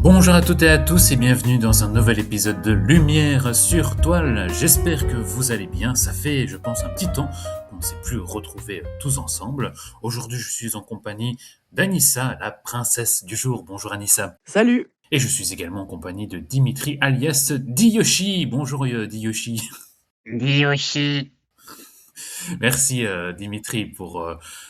Bonjour à toutes et à tous et bienvenue dans un nouvel épisode de Lumière sur Toile. J'espère que vous allez bien. Ça fait, je pense, un petit temps qu'on ne s'est plus retrouvés tous ensemble. Aujourd'hui, je suis en compagnie d'Anissa, la princesse du jour. Bonjour Anissa. Salut! Et je suis également en compagnie de Dimitri alias Diyoshi. Bonjour Diyoshi. Yoshi. Merci Dimitri pour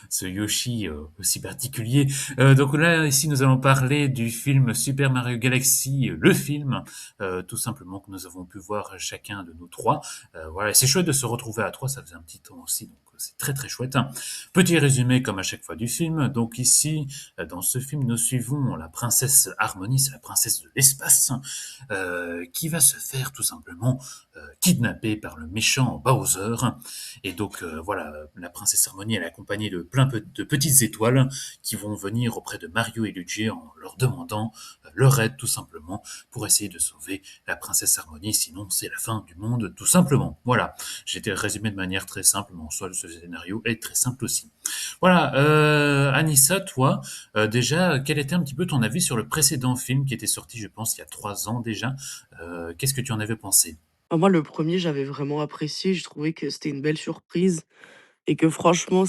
ce Yoshi aussi particulier. Donc là, ici, nous allons parler du film Super Mario Galaxy, le film, tout simplement que nous avons pu voir chacun de nous trois. Voilà, c'est chouette de se retrouver à trois, ça faisait un petit temps aussi, donc c'est très très chouette. Petit résumé comme à chaque fois du film. Donc ici, dans ce film, nous suivons la princesse Harmony, c'est la princesse de l'espace, qui va se faire tout simplement kidnapper par le méchant Bowser. Et donc voilà, la princesse Harmony, elle est accompagnée de plein de petites étoiles qui vont venir auprès de Mario et Luigi en leur demandant leur aide tout simplement pour essayer de sauver la princesse Harmony, sinon c'est la fin du monde tout simplement. Voilà, j'ai été résumé de manière très simple, mais en soi ce scénario est très simple aussi. Voilà, Anissa, toi, déjà, quel était un petit peu ton avis sur le précédent film qui était sorti, je pense, il y a 3 ans déjà. Qu'est-ce que tu en avais pensé? Moi, le premier j'avais vraiment apprécié. Je trouvais que c'était une belle surprise et que franchement,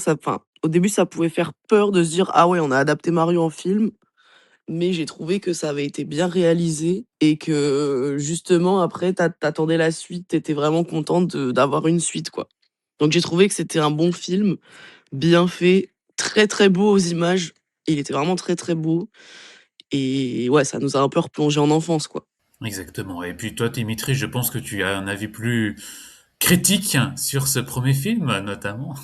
au début, ça pouvait faire peur de se dire: «Ah ouais, on a adapté Mario en film», mais j'ai trouvé que ça avait été bien réalisé et que, justement, après, t'attendais la suite. T'étais vraiment contente d'avoir une suite, quoi. Donc j'ai trouvé que c'était un bon film, bien fait, très, très beau aux images. Il était vraiment très, très beau et ouais, ça nous a un peu replongé en enfance, quoi. Exactement. Et puis toi, Dimitri, je pense que tu as un avis plus critique sur ce premier film, notamment.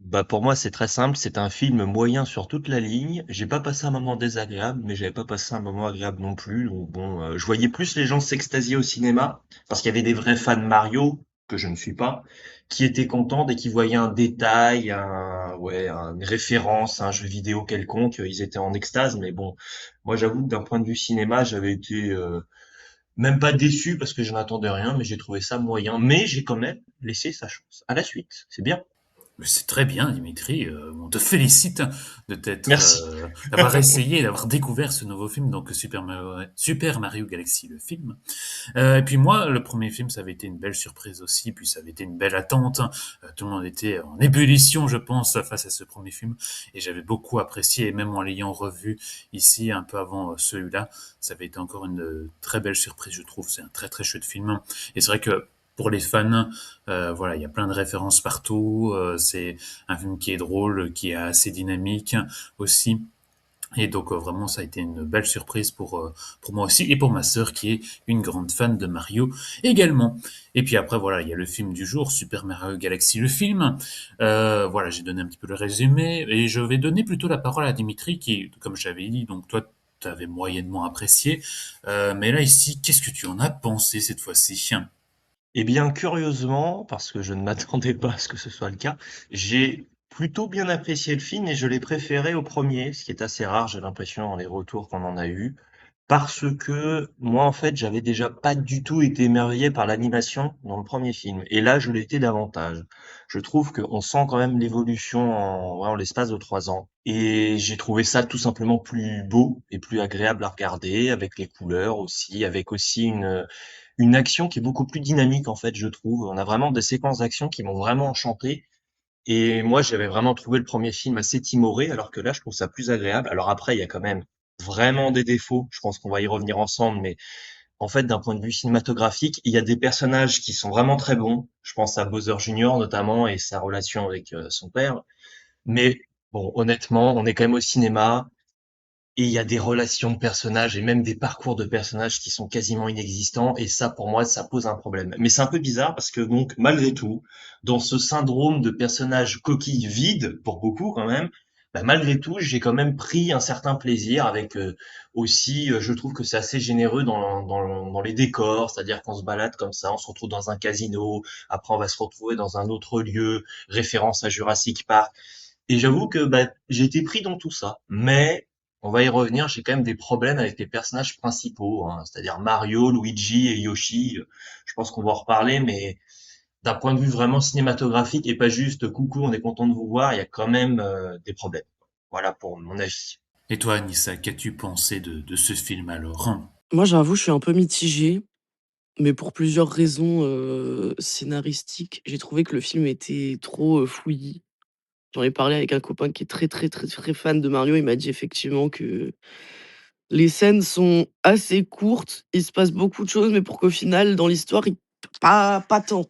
Bah pour moi c'est très simple, c'est un film moyen sur toute la ligne. J'ai pas passé un moment désagréable, mais j'avais pas passé un moment agréable non plus. Donc bon, je voyais plus les gens s'extasier au cinéma parce qu'il y avait des vrais fans Mario que je ne suis pas, qui étaient contents dès qu'ils voyaient un détail, une référence à un jeu vidéo quelconque, ils étaient en extase. Mais bon, moi j'avoue que d'un point de vue cinéma, j'avais été même pas déçu parce que je n'attendais rien, mais j'ai trouvé ça moyen. Mais j'ai quand même laissé sa chance à la suite. C'est bien. Mais c'est très bien, Dimitri. On te félicite de Merci. d'avoir essayé, d'avoir découvert ce nouveau film, donc Super Mario Galaxy, le film. Et puis moi, le premier film, ça avait été une belle surprise aussi, puis ça avait été une belle attente. Tout le monde était en ébullition, je pense, face à ce premier film, et j'avais beaucoup apprécié, et même en l'ayant revu ici un peu avant celui-là, ça avait été encore une très belle surprise, je trouve. C'est un très très chouette film, et c'est vrai que pour les fans, voilà, il y a plein de références partout. C'est un film qui est drôle, qui est assez dynamique aussi. Et donc vraiment, ça a été une belle surprise pour moi aussi et pour ma sœur qui est une grande fan de Mario également. Et puis après, voilà, il y a le film du jour, Super Mario Galaxy, le film. Voilà, j'ai donné un petit peu le résumé et je vais donner plutôt la parole à Dimitri qui, comme j'avais dit, donc toi, tu avais moyennement apprécié. Mais là, ici, qu'est-ce que tu en as pensé cette fois-ci? Eh bien, curieusement, parce que je ne m'attendais pas à ce que ce soit le cas, j'ai plutôt bien apprécié le film et je l'ai préféré au premier, ce qui est assez rare, j'ai l'impression, dans les retours qu'on en a eu. Parce que moi, en fait, j'avais déjà pas du tout été émerveillé par l'animation dans le premier film. Et là, je l'étais davantage. Je trouve qu'on sent quand même l'évolution en l'espace de 3 ans. Et j'ai trouvé ça tout simplement plus beau et plus agréable à regarder, avec les couleurs aussi, avec aussi une action qui est beaucoup plus dynamique, en fait, je trouve. On a vraiment des séquences d'action qui m'ont vraiment enchanté. Et moi, j'avais vraiment trouvé le premier film assez timoré, alors que là, je trouve ça plus agréable. Alors après, il y a quand même vraiment des défauts. Je pense qu'on va y revenir ensemble, mais en fait, d'un point de vue cinématographique, il y a des personnages qui sont vraiment très bons. Je pense à Bowser Jr. notamment et sa relation avec son père. Mais bon, honnêtement, on est quand même au cinéma et il y a des relations de personnages et même des parcours de personnages qui sont quasiment inexistants et ça, pour moi, ça pose un problème. Mais c'est un peu bizarre parce que donc, malgré tout, dans ce syndrome de personnage coquille vide, pour beaucoup quand même, bah, malgré tout, j'ai quand même pris un certain plaisir avec aussi, je trouve que c'est assez généreux dans les décors, c'est-à-dire qu'on se balade comme ça, on se retrouve dans un casino, après on va se retrouver dans un autre lieu, référence à Jurassic Park. Et j'avoue que bah, j'ai été pris dans tout ça, mais on va y revenir, j'ai quand même des problèmes avec les personnages principaux, hein, c'est-à-dire Mario, Luigi et Yoshi. Je pense qu'on va en reparler, mais d'un point de vue vraiment cinématographique et pas juste coucou, on est content de vous voir, il y a quand même des problèmes. Voilà pour mon avis. Et toi, Anissa, qu'as-tu pensé de ce film alors? Moi, j'avoue, je suis un peu mitigée, mais pour plusieurs raisons, scénaristiques. J'ai trouvé que le film était trop, fouillis. J'en ai parlé avec un copain qui est très, très, très, très fan de Mario. Il m'a dit effectivement que les scènes sont assez courtes, il se passe beaucoup de choses, mais pour qu'au final, dans l'histoire, il pas tant.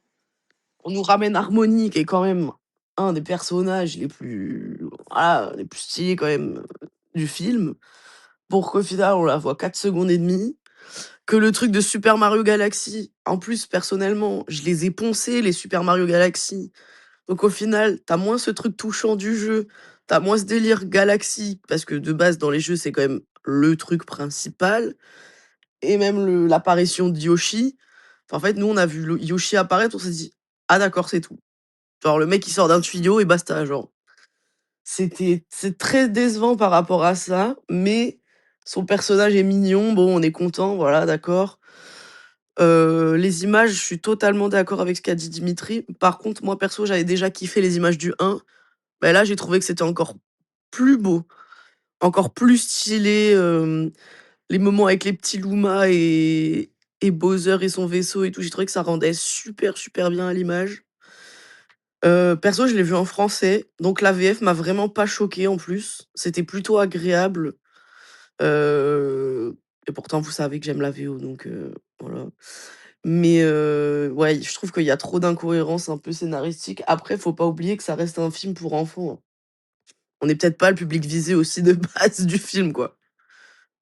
On nous ramène Harmony, qui est quand même un des personnages les plus, voilà, les plus stylés quand même, du film, pour qu'au final, on la voit 4 secondes et demie. Que le truc de Super Mario Galaxy, en plus, personnellement, je les ai poncés, les Super Mario Galaxy. Donc au final, tu as moins ce truc touchant du jeu, tu as moins ce délire Galaxy, parce que de base, dans les jeux, c'est quand même le truc principal, et même l'apparition de Yoshi. Enfin, en fait, nous, on a vu Yoshi apparaître, on s'est dit: «Ah d'accord, c'est tout». Genre le mec, il sort d'un tuyau et basta, genre. C'est très décevant par rapport à ça, mais son personnage est mignon, bon, on est content, voilà, d'accord. Les images, je suis totalement d'accord avec ce qu'a dit Dimitri. Par contre, moi, perso, j'avais déjà kiffé les images du 1. Bah, là, j'ai trouvé que c'était encore plus beau, encore plus stylé, les moments avec les petits Luma et Bowser et son vaisseau et tout, j'ai trouvé que ça rendait super, super bien à l'image. Perso, je l'ai vu en français, donc la VF m'a vraiment pas choquée en plus. C'était plutôt agréable, heu et pourtant vous savez que j'aime la VO donc voilà. Mais ouais, je trouve qu'il y a trop d'incohérences un peu scénaristiques. Après, faut pas oublier que ça reste un film pour enfants, hein. On n'est peut-être pas le public visé aussi de base du film, quoi.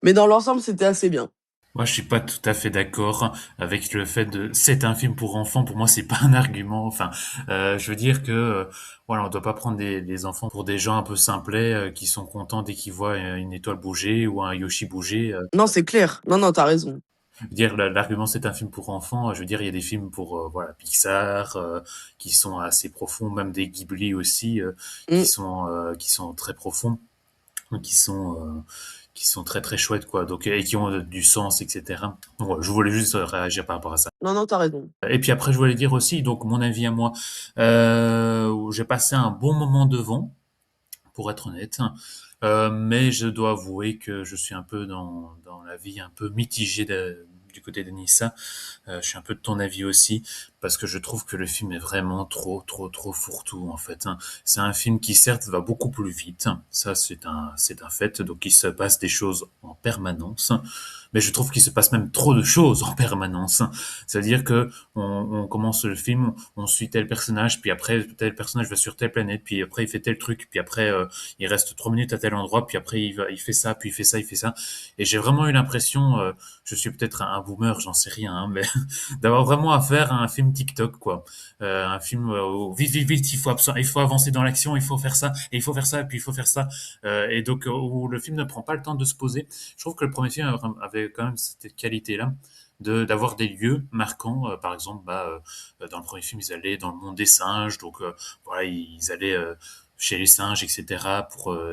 Mais dans l'ensemble, c'était assez bien. Moi, je suis pas tout à fait d'accord avec le fait de c'est un film pour enfants. Pour moi, c'est pas un argument. Enfin, je veux dire que voilà, on doit pas prendre des enfants pour des gens un peu simplets qui sont contents dès qu'ils voient une étoile bouger ou un Yoshi bouger. Non, c'est clair. Non, non, tu as raison. Je veux dire, l'argument c'est un film pour enfants. Je veux dire, il y a des films pour voilà Pixar qui sont assez profonds, même des Ghibli aussi Mmh. qui sont très profonds, qui sont qui sont très très chouettes quoi. Donc et qui ont du sens, etc. Donc, voilà, je voulais juste réagir par rapport à ça. Non, non, tu as raison. Et puis après, je voulais dire aussi, donc mon avis à moi, où j'ai passé un bon moment devant, pour être honnête. Mais je dois avouer que je suis un peu dans la vie un peu mitigée du côté de Nissa. Je suis un peu de ton avis aussi, parce que je trouve que le film est vraiment trop fourre-tout, en fait, hein. C'est un film qui, certes, va beaucoup plus vite. Ça, c'est un fait. Donc, il se passe des choses en permanence. Mais je trouve qu'il se passe même trop de choses en permanence. C'est-à-dire que on commence le film, on suit tel personnage, puis après, tel personnage va sur telle planète, puis après, il fait tel truc, puis après, il reste 3 minutes à tel endroit, puis après, il fait ça, puis il fait ça, il fait ça. Et j'ai vraiment eu l'impression, je suis peut-être un boomer, j'en sais rien, hein, mais d'avoir vraiment affaire à un film TikTok, quoi. Un film où vite, vite, vite, il faut avancer dans l'action, il faut faire ça, et il faut faire ça, et puis il faut faire ça. Et donc, où le film ne prend pas le temps de se poser. Je trouve que le premier film avait quand même cette qualité-là d'avoir des lieux marquants. Par exemple, dans le premier film, ils allaient dans le monde des singes, donc voilà, ils allaient chez les singes, etc.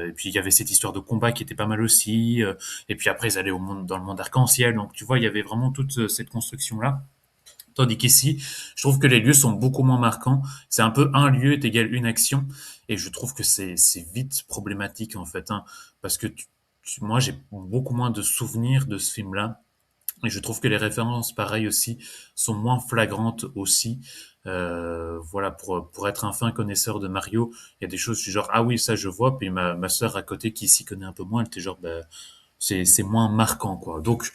Et puis il y avait cette histoire de combat qui était pas mal aussi. Et puis après, ils allaient dans le monde arc-en-ciel. Donc tu vois, il y avait vraiment toute cette construction-là. Tandis qu'ici, je trouve que les lieux sont beaucoup moins marquants. C'est un peu un lieu est égal une action. Et je trouve que c'est vite problématique, en fait, hein, parce que moi, j'ai beaucoup moins de souvenirs de ce film-là. Et je trouve que les références, pareil aussi, sont moins flagrantes aussi. Voilà, pour être un fin connaisseur de Mario, il y a des choses du genre, ah oui, ça je vois, puis ma sœur à côté qui s'y connaît un peu moins, elle était genre, bah, c'est moins marquant, quoi. Donc,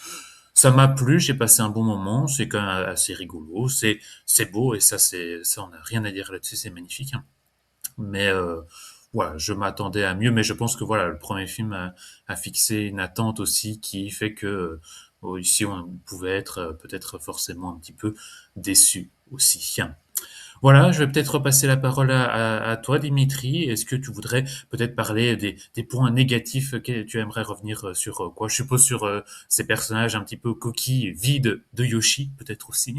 ça m'a plu, j'ai passé un bon moment, c'est quand même assez rigolo, c'est beau, et ça, on n'a rien à dire là-dessus, c'est magnifique, hein. Mais voilà, je m'attendais à mieux, mais je pense que voilà, le premier film a fixé une attente aussi qui fait que ici on pouvait être peut-être forcément un petit peu déçu aussi. Voilà, je vais peut-être repasser la parole à toi, Dimitri. Est-ce que tu voudrais peut-être parler des points négatifs que tu aimerais revenir sur quoi? Je suppose sur ces personnages un petit peu coquilles, vides de Yoshi, peut-être aussi.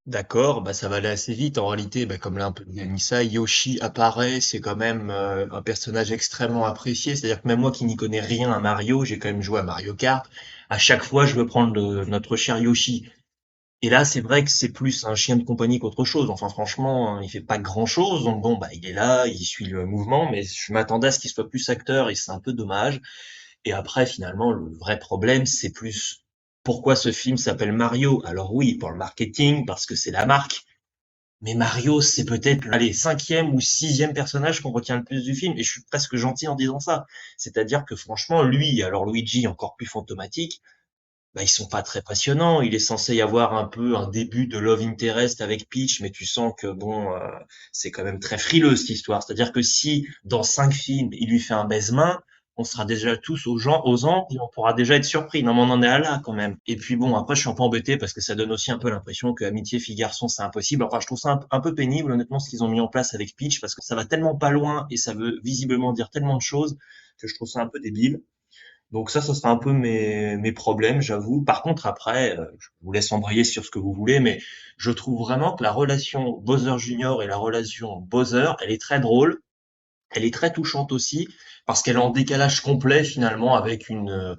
D'accord, bah ça va aller assez vite. En réalité, bah, comme l'a un peu dit Anissa, Yoshi apparaît, c'est quand même un personnage extrêmement apprécié. C'est-à-dire que même moi qui n'y connais rien à Mario, j'ai quand même joué à Mario Kart. À chaque fois, je veux prendre notre cher Yoshi. Et là, c'est vrai que c'est plus un chien de compagnie qu'autre chose. Enfin, franchement, hein, il fait pas grand-chose. Donc bon, bah il est là, il suit le mouvement, mais je m'attendais à ce qu'il soit plus acteur et c'est un peu dommage. Et après, finalement, le vrai problème, c'est plus pourquoi ce film s'appelle Mario? Alors oui, pour le marketing, parce que c'est la marque. Mais Mario, c'est peut-être, allez, cinquième ou sixième personnage qu'on retient le plus du film, et je suis presque gentil en disant ça. C'est-à-dire que franchement, lui, alors Luigi, encore plus fantomatique, bah, ils sont pas très passionnants. Il est censé y avoir un peu un début de love interest avec Peach, mais tu sens que bon, c'est quand même très frileux cette histoire. C'est-à-dire que si dans 5 films il lui fait un baise-main, on sera déjà tous aux anges et on pourra déjà être surpris. Non, mais on en est à là quand même. Et puis bon, après je suis un peu embêté parce que ça donne aussi un peu l'impression que amitié fille-garçon c'est impossible. Enfin, je trouve ça un peu pénible honnêtement ce qu'ils ont mis en place avec Peach parce que ça va tellement pas loin et ça veut visiblement dire tellement de choses que je trouve ça un peu débile. Donc ça sera un peu mes problèmes, j'avoue. Par contre, après, je vous laisse embrayer sur ce que vous voulez, mais je trouve vraiment que la relation Bowser Junior et la relation Bowser, elle est très drôle, elle est très touchante aussi, parce qu'elle est en décalage complet finalement avec une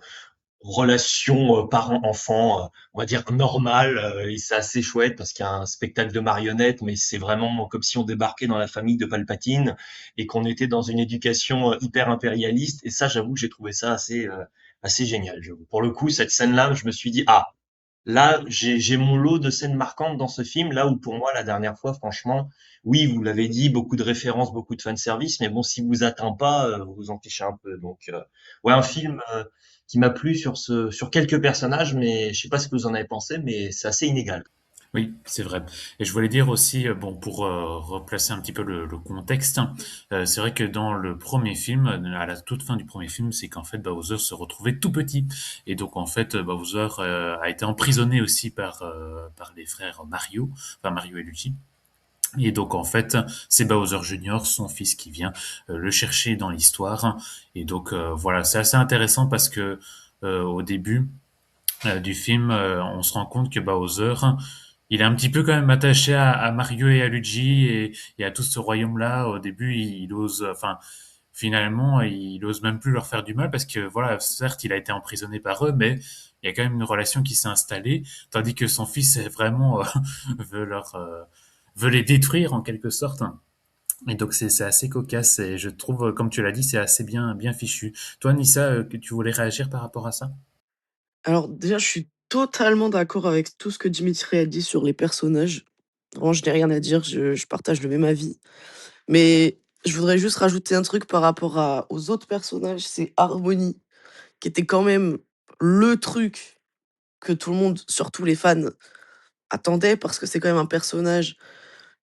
relation parent-enfant, on va dire normale, et c'est assez chouette parce qu'il y a un spectacle de marionnettes, mais c'est vraiment comme si on débarquait dans la famille de Palpatine et qu'on était dans une éducation hyper impérialiste. Et ça, j'avoue que j'ai trouvé ça assez génial. Pour le coup, cette scène-là, je me suis dit, ah, là, j'ai mon lot de scènes marquantes dans ce film, là où pour moi, la dernière fois, franchement, oui, vous l'avez dit, beaucoup de références, beaucoup de fanservice, mais bon, si vous atteint pas, vous vous en fichez un peu. Donc, ouais, un film qui m'a plu sur quelques personnages, mais je sais pas ce que vous en avez pensé, mais c'est assez inégal. Oui, c'est vrai. Et je voulais dire aussi, bon, pour replacer un petit peu le contexte, c'est vrai que dans le premier film, à la toute fin du premier film, c'est qu'en fait Bowser se retrouvait tout petit. Et donc en fait, Bowser a été emprisonné aussi par les frères Mario, enfin Mario et Luigi. Et donc en fait, c'est Bowser Junior, son fils, qui vient le chercher dans l'histoire. Et donc voilà, c'est assez intéressant parce que au début du film, on se rend compte que Bowser, il est un petit peu quand même attaché à Mario et à Luigi et à tout ce royaume-là. Au début, il ose, enfin, finalement, il ose même plus leur faire du mal parce que, voilà, certes, il a été emprisonné par eux, mais il y a quand même une relation qui s'est installée, tandis que son fils est vraiment veut veut les détruire en quelque sorte. Et donc c'est assez cocasse et je trouve, comme tu l'as dit, c'est assez bien fichu. Toi, Nissa, que tu voulais réagir par rapport à ça? Alors déjà, je suis totalement d'accord avec tout ce que Dimitri a dit sur les personnages. Vraiment, je n'ai rien à dire, je partage le même avis. Mais je voudrais juste rajouter un truc par rapport aux autres personnages, c'est Harmony, qui était quand même le truc que tout le monde, surtout les fans, attendaient, parce que c'est quand même un personnage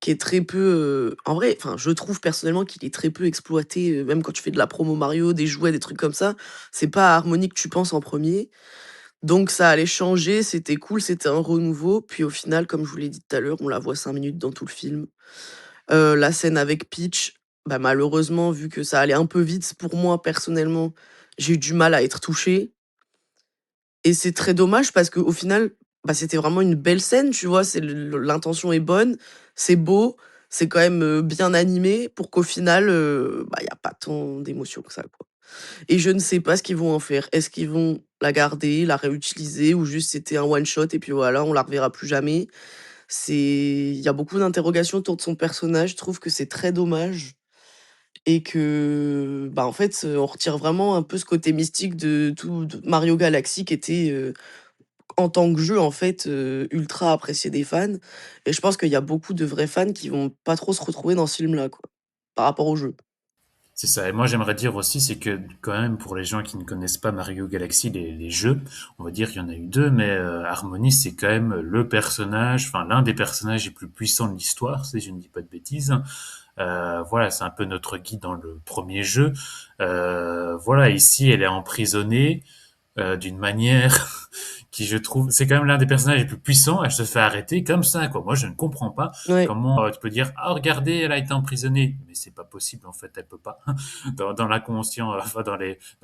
qui est très peu, en vrai, enfin, je trouve personnellement qu'il est très peu exploité, même quand tu fais de la promo Mario, des jouets, des trucs comme ça, c'est pas à Harmony que tu penses en premier. Donc ça allait changer, c'était cool, c'était un renouveau. Puis au final, comme je vous l'ai dit tout à l'heure, on la voit 5 minutes dans tout le film. La scène avec Peach, bah, malheureusement, vu que ça allait un peu vite pour moi personnellement, j'ai eu du mal à être touchée. Et c'est très dommage parce qu'au final, bah, c'était vraiment une belle scène, tu vois? C'est l'intention est bonne, c'est beau, c'est quand même, bien animé pour qu'au final, bah, il y a pas tant d'émotions que ça, quoi. Et je ne sais pas ce qu'ils vont en faire. Est-ce qu'ils vont la garder, la réutiliser ou juste c'était un one shot et puis voilà, on la reverra plus jamais? Il y a beaucoup d'interrogations autour de son personnage. Je trouve que c'est très dommage et que, bah, en fait, on retire vraiment un peu ce côté mystique de Mario Galaxy qui était, en tant que jeu, en fait, ultra apprécié des fans et je pense qu'il y a beaucoup de vrais fans qui vont pas trop se retrouver dans ce film-là, quoi, par rapport au jeu. C'est ça. Et moi, j'aimerais dire aussi, c'est que quand même, pour les gens qui ne connaissent pas Mario Galaxy, les jeux, on va dire qu'il y en a eu deux, mais Harmony, c'est quand même le personnage, enfin l'un des personnages les plus puissants de l'histoire, si je ne dis pas de bêtises. Voilà, c'est un peu notre guide dans le premier jeu. Voilà, ici, elle est emprisonnée d'une manière qui, je trouve, c'est quand même l'un des personnages les plus puissants. Elle se fait arrêter comme ça, quoi. Moi, je ne comprends pas Ouais. comment tu peux dire, ah, regardez, elle a été emprisonnée. Mais c'est pas possible, en fait, elle peut pas. Dans l'inconscient, enfin, dans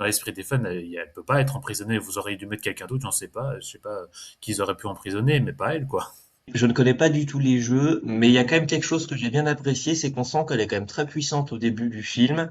l'esprit des fans, elle peut pas être emprisonnée. Vous auriez dû mettre quelqu'un d'autre, j'en sais pas. Je sais pas qui ils auraient pu emprisonner, mais pas elle, quoi. Je ne connais pas du tout les jeux, mais il y a quand même quelque chose que j'ai bien apprécié, c'est qu'on sent qu'elle est quand même très puissante au début du film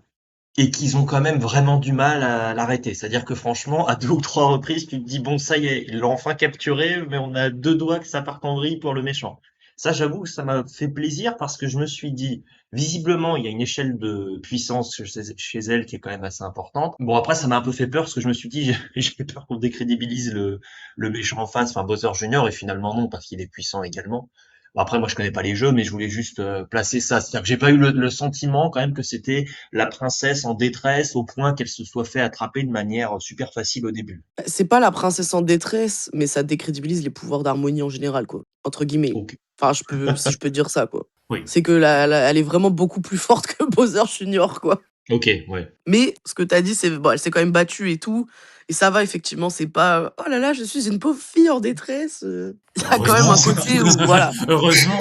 et qu'ils ont quand même vraiment du mal à l'arrêter. C'est-à-dire que franchement, à 2 ou 3 reprises, tu te dis bon, ça y est, ils l'ont enfin capturé, mais on a 2 doigts que ça parte en vrille pour le méchant. Ça, j'avoue que ça m'a fait plaisir parce que je me suis dit, visiblement, il y a une échelle de puissance chez elle qui est quand même assez importante. Bon, après, ça m'a un peu fait peur parce que je me suis dit, j'ai peur qu'on décrédibilise le méchant en face, enfin Bowser Junior, et finalement non, parce qu'il est puissant également. Bon, après, moi, je connais pas les jeux, mais je voulais juste placer ça. C'est-à-dire que j'ai pas eu le sentiment quand même que c'était la princesse en détresse au point qu'elle se soit fait attraper de manière super facile au début. C'est pas la princesse en détresse, mais ça décrédibilise les pouvoirs d'harmonie en général, quoi, entre guillemets. Ok. Enfin, si je peux dire ça, quoi. Oui. C'est que elle est vraiment beaucoup plus forte que Bowser Junior, quoi. Ok, ouais. Mais ce que tu as dit, c'est bon, elle s'est quand même battue et tout, et ça va effectivement, c'est pas, «Oh là là, je suis une pauvre fille en détresse», il y a quand même Heureusement. un côté où voilà. Heureusement.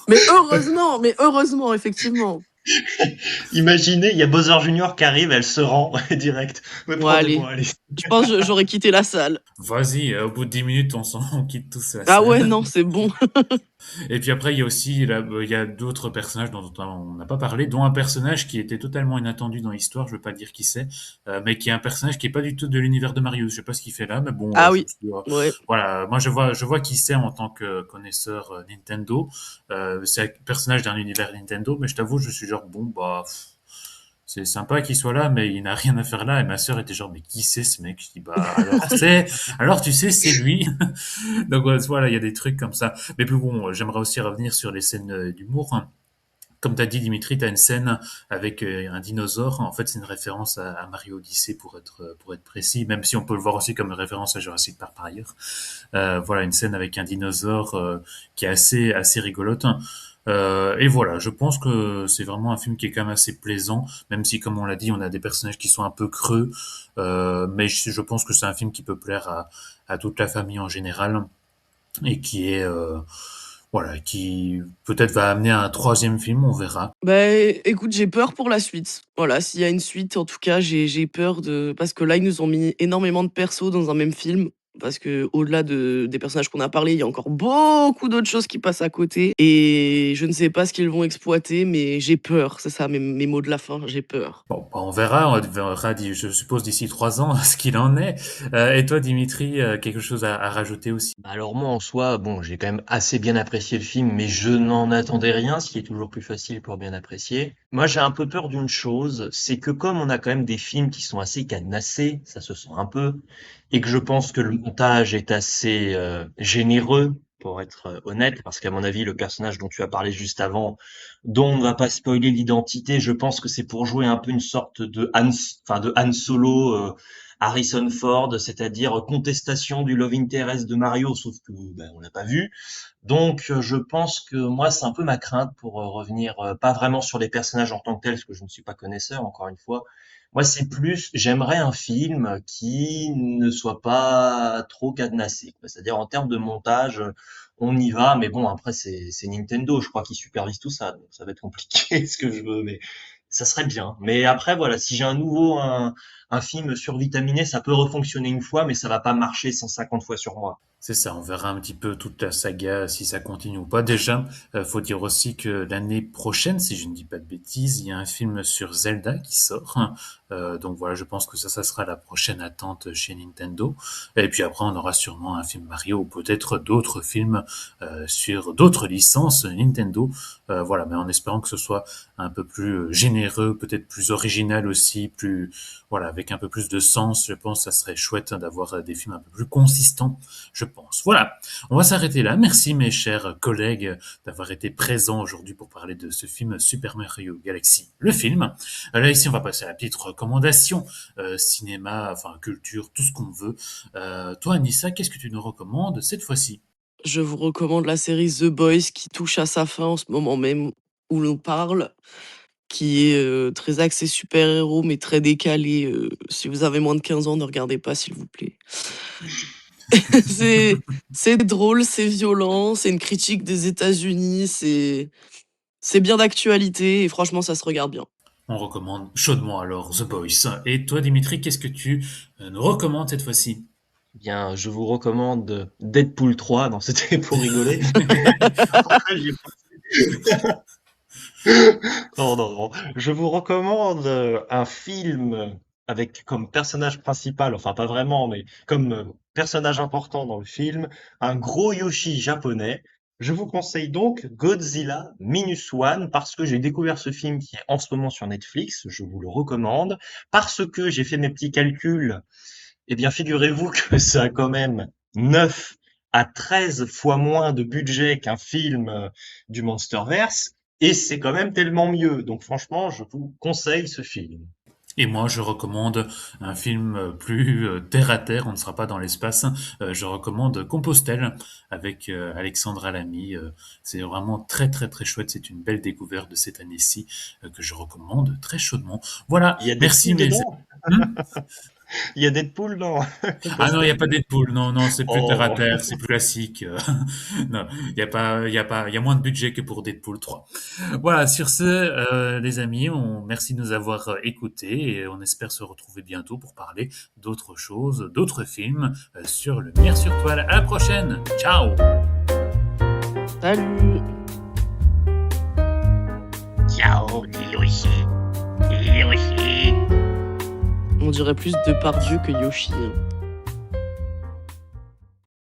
Mais heureusement, effectivement. Imaginez, il y a Bowser Junior qui arrive, elle se rend direct. Bon allez, Prendez-moi, allez. je pense j'aurais quitté la salle. Vas-y, au bout de 10 minutes, on quitte tous la Ah ouais, salle. non, c'est bon. Et puis après, il y a aussi, il y a d'autres personnages dont on n'a pas parlé, dont un personnage qui était totalement inattendu dans l'histoire, je veux pas dire qui c'est, mais qui est un personnage qui est pas du tout de l'univers de Mario. Je sais pas ce qu'il fait là, mais bon, Ah je me oui, suis dit, ouais. voilà, moi je vois qui c'est en tant que connaisseur Nintendo. C'est un personnage d'un univers Nintendo, mais je t'avoue, je suis genre, bon, bah, c'est sympa qu'il soit là, mais il n'a rien à faire là. Et ma sœur était genre, mais qui c'est ce mec? Je dis, bah, alors tu sais, c'est lui. Donc voilà, il y a des trucs comme ça. Mais plus bon, j'aimerais aussi revenir sur les scènes d'humour, hein. Comme tu as dit, Dimitri, tu as une scène avec un dinosaure. En fait, c'est une référence à Mario Odyssey pour être précis, même si on peut le voir aussi comme une référence à Jurassic Park par ailleurs. Voilà, une scène avec un dinosaure qui est assez rigolote. Et voilà, je pense que c'est vraiment un film qui est quand même assez plaisant, même si, comme on l'a dit, on a des personnages qui sont un peu creux. Mais je pense que c'est un film qui peut plaire à toute la famille en général et qui est voilà, qui peut-être va amener à un troisième film, on verra. Bah, écoute, j'ai peur pour la suite. Voilà, s'il y a une suite, en tout cas, j'ai peur de parce que là, ils nous ont mis énormément de persos dans un même film. Parce que au-delà des personnages qu'on a parlé, il y a encore beaucoup d'autres choses qui passent à côté. Et je ne sais pas ce qu'ils vont exploiter, mais j'ai peur. C'est ça, mes mots de la fin, j'ai peur. Bon, bah, on verra, je suppose, d'ici 3 ans, ce qu'il en est. Et toi, Dimitri, quelque chose à rajouter aussi? Bah alors moi en soi, bon, j'ai quand même assez bien apprécié le film, mais je n'en attendais rien, ce qui est toujours plus facile pour bien apprécier. Moi j'ai un peu peur d'une chose, c'est que comme on a quand même des films qui sont assez cadenassés, ça se sent un peu, et que je pense que le montage est assez généreux, pour être honnête, parce qu'à mon avis, le personnage dont tu as parlé juste avant, dont on ne va pas spoiler l'identité, je pense que c'est pour jouer un peu une sorte de de Han Solo, Harrison Ford, c'est-à-dire contestation du love interest de Mario, sauf que ben, on l'a pas vu. Donc je pense que moi c'est un peu ma crainte pour revenir pas vraiment sur les personnages en tant que tels, parce que je ne suis pas connaisseur encore une fois. Moi c'est plus j'aimerais un film qui ne soit pas trop cadenassé, quoi. C'est-à-dire en termes de montage, on y va, mais bon après c'est Nintendo, je crois qu'ils supervisent tout ça, donc ça va être compliqué ce que je veux, mais ça serait bien. Mais après voilà, si j'ai un film survitaminé, ça peut refonctionner une fois, mais ça va pas marcher 150 fois sur moi. C'est ça, on verra un petit peu toute la saga si ça continue ou pas. Déjà, faut dire aussi que l'année prochaine, si je ne dis pas de bêtises, il y a un film sur Zelda qui sort. Donc voilà, je pense que ça sera la prochaine attente chez Nintendo. Et puis après, on aura sûrement un film Mario ou peut-être d'autres films sur d'autres licences Nintendo. Voilà, mais en espérant que ce soit un peu plus généreux, peut-être plus original aussi, plus voilà, avec un peu plus de sens. Je pense que ça serait chouette d'avoir des films un peu plus consistants, je pense. Voilà, on va s'arrêter là. Merci mes chers collègues d'avoir été présents aujourd'hui pour parler de ce film Super Mario Galaxy, le film. Là ici on va passer à la petite recommandation, cinéma, enfin culture, tout ce qu'on veut. Toi Anissa, qu'est-ce que tu nous recommandes cette fois-ci? Je vous recommande la série The Boys qui touche à sa fin en ce moment même où l'on parle, qui est, très axée super-héros mais très décalée, si vous avez moins de 15 ans, ne regardez pas s'il vous plaît. C'est c'est drôle, c'est violent, c'est une critique des États-Unis, c'est bien d'actualité et franchement ça se regarde bien. On recommande chaudement alors The Boys. Et toi Dimitri, qu'est-ce que tu nous recommandes cette fois-ci? Bien, je vous recommande Deadpool 3. Non, c'était pour rigoler. Après, j'y ai non, non, non. Je vous recommande un film avec comme personnage principal, enfin pas vraiment, mais comme personnage important dans le film, un gros Yoshi japonais Je vous conseille donc Godzilla Minus One parce que j'ai découvert ce film qui est en ce moment sur Netflix, je vous le recommande, parce que j'ai fait mes petits calculs. Eh bien, figurez-vous que ça a quand même 9 à 13 fois moins de budget qu'un film du Monsterverse, et c'est quand même tellement mieux. Donc franchement, je vous conseille ce film. Et moi, je recommande un film plus terre à terre, on ne sera pas dans l'espace. Je recommande Compostelle avec Alexandra Lamy. C'est vraiment très très très chouette. C'est une belle découverte de cette année-ci que je recommande très chaudement. Voilà, Il y a merci Deadpool mes... dedans? Hmm. Il y a Deadpool dans Ah non, il y a Compostelle? pas Deadpool. Non, non, c'est plus terre à Oh, terre, c'est plus classique. Non, il y a moins de budget que pour Deadpool 3. Voilà, sur ce, les amis, merci de nous avoir écoutés et on espère se retrouver bientôt pour parler d'autres choses, d'autres films sur le Lumière sur Toile. À la prochaine. Ciao. Salut! ciao, Yoshi. Yoshi. On dirait plus Depardieu que Yoshi, hein.